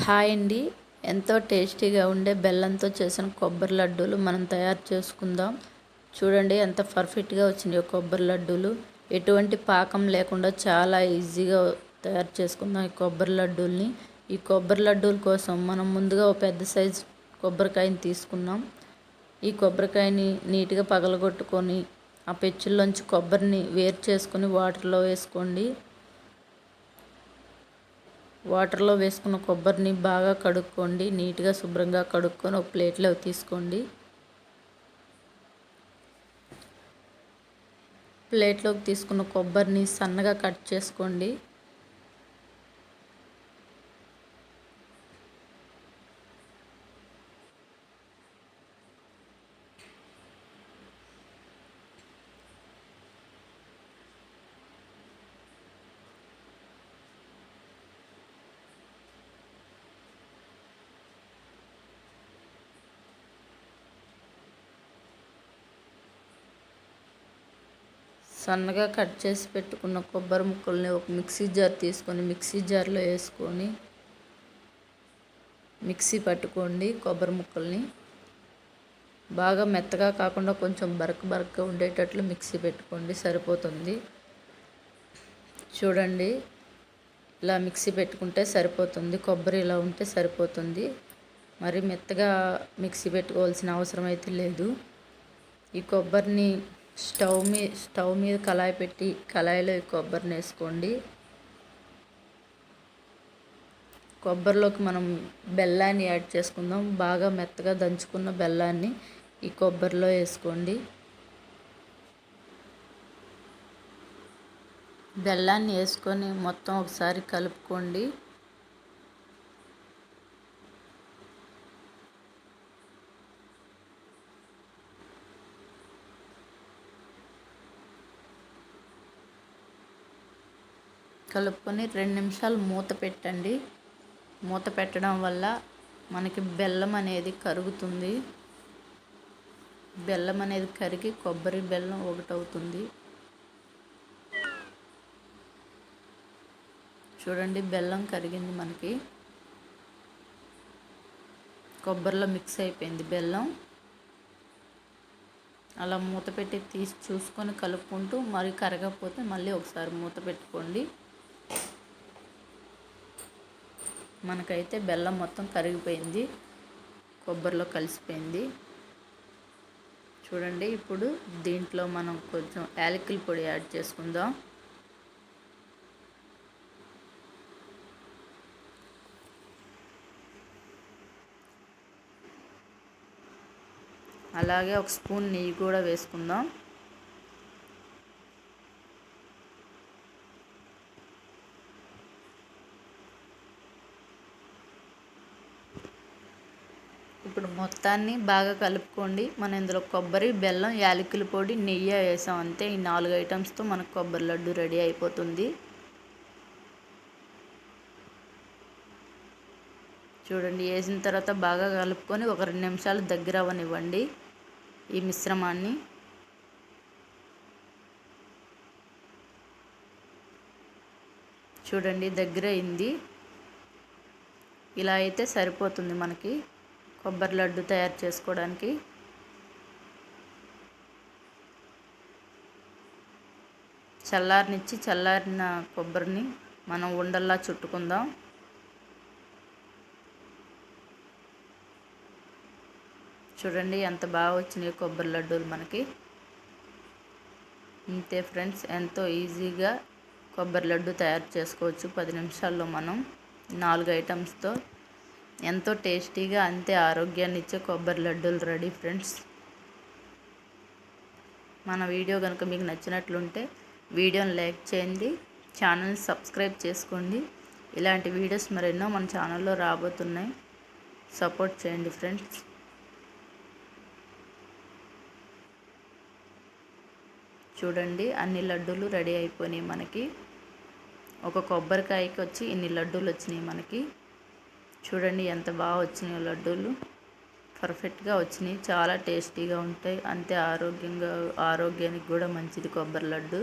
Hi అండి. ఎంతో టేస్టీగా ఉండే బెల్లంతో చేసిన కొబ్బరి లడ్డూలు మనం తయారు చేసుకుందాం. చూడండి ఎంత పర్ఫెక్ట్గా వచ్చినాయో కొబ్బరి లడ్డూలు. ఎటువంటి పాకం లేకుండా చాలా ఈజీగా తయారు చేసుకుందాం ఈ కొబ్బరి లడ్డూల్ని. ఈ కొబ్బరి లడ్డూల కోసం మనం ముందుగా ఒక పెద్ద సైజు కొబ్బరికాయని తీసుకున్నాం. ఈ కొబ్బరికాయని నీట్గా పగలగొట్టుకొని ఆ పెచ్చుల్లోంచి కొబ్బరిని వేరు చేసుకొని వాటర్లో వేసుకోండి. వాటర్లో వేసుకున్న కొబ్బరిని బాగా కడుక్కోండి. నీట్గా శుభ్రంగా కడుక్కొని ఒక ప్లేట్లో తీసుకోండి. ప్లేట్లోకి తీసుకున్న కొబ్బరిని సన్నగా కట్ చేసుకోండి. సన్నగా కట్ చేసి పెట్టుకున్న కొబ్బరి ముక్కల్ని ఒక మిక్సీ జార్ తీసుకొని మిక్సీ జార్లో వేసుకొని మిక్సీ పట్టుకోండి. కొబ్బరి ముక్కల్ని బాగా మెత్తగా కాకుండా కొంచెం బరకగా ఉండేటట్లు మిక్సీ పెట్టుకోండి, సరిపోతుంది. చూడండి, ఇలా మిక్సీ పెట్టుకుంటే సరిపోతుంది. కొబ్బరి ఇలా ఉంటే సరిపోతుంది. మరి మెత్తగా మిక్సీ పెట్టుకోవాల్సిన అవసరం అయితే లేదు. ఈ కొబ్బరిని స్టవ్ మీద కళాయి పెట్టి కళాయిలో ఈ కొబ్బరిని వేసుకోండి. కొబ్బరిలోకి మనం బెల్లాన్ని యాడ్ చేసుకుందాం. బాగా మెత్తగా దంచుకున్న బెల్లాన్ని ఈ కొబ్బరిలో వేసుకోండి. బెల్లాన్ని వేసుకొని మొత్తం ఒకసారి కలుపుకోండి. కలుపుకొని 2 నిమిషాలు మూత పెట్టండి. మూత పెట్టడం వల్ల మనకి బెల్లం అనేది కరుగుతుంది. బెల్లం అనేది కరిగి కొబ్బరి బెల్లం ఒకటవుతుంది. చూడండి, బెల్లం కరిగింది. మనకి కొబ్బరిలో మిక్స్ అయిపోయింది బెల్లం. అలా మూత పెట్టి తీసి చూసుకొని కలుపుకుంటూ మరి కరగకపోతే మళ్ళీ ఒకసారి మూత పెట్టుకోండి. మనకైతే బెల్లం మొత్తం కరిగిపోయింది, కొబ్బరిలో కలిసిపోయింది. చూడండి, ఇప్పుడు దీంట్లో మనం కొంచెం యాలకుల పొడి యాడ్ చేసుకుందాం. అలాగే ఒక స్పూన్ నెయ్యి కూడా వేసుకుందాం. ఇప్పుడు మొత్తాన్ని బాగా కలుపుకోండి. మనం ఇందులో కొబ్బరి, బెల్లం, యాలకుల పొడి, నెయ్యి వేసాం. అంతే. ఈ 4 ఐటమ్స్తో మనకు కొబ్బరి లడ్డు రెడీ అయిపోతుంది. చూడండి, వేసిన తర్వాత బాగా కలుపుకొని ఒక 2 నిమిషాలు దగ్గర అవ్వనివ్వండి ఈ మిశ్రమాన్ని. చూడండి, దగ్గర అయింది. ఇలా అయితే సరిపోతుంది మనకి కొబ్బరి లడ్డు తయారు చేసుకోవడానికి. చల్లారిన కొబ్బరిని మనం ఉండల్లా చుట్టుకుందాం. చూడండి ఎంత బాగా వచ్చినాయి కొబ్బరి లడ్డూలు మనకి. ఇంతే ఫ్రెండ్స్, ఎంతో ఈజీగా కొబ్బరి లడ్డు తయారు చేసుకోవచ్చు 10 నిమిషాల్లో. మనం 4 ఐటమ్స్తో ఎంతో టేస్టీగా, అంతే ఆరోగ్యాన్ని ఇచ్చే కొబ్బరి లడ్డూలు రెడీ ఫ్రెండ్స్. మన వీడియో కనుక మీకు నచ్చినట్లుంటే వీడియోని లైక్ చేయండి, ఛానల్ని సబ్స్క్రైబ్ చేసుకోండి. ఇలాంటి వీడియోస్ మరెన్నో మన ఛానల్లో రాబోతున్నాయి. సపోర్ట్ చేయండి ఫ్రెండ్స్. చూడండి, అన్ని లడ్డూలు రెడీ అయిపోయినాయి మనకి. ఒక కొబ్బరికాయకి వచ్చి ఇన్ని లడ్డూలు వచ్చినాయి మనకి. చూడండి ఎంత బాగా వచ్చినాయో లడ్డూలు. పర్ఫెక్ట్గా వచ్చినాయి, చాలా టేస్టీగా ఉంటాయి. అంతే ఆరోగ్యానికి కూడా మంచిది కొబ్బరి లడ్డు.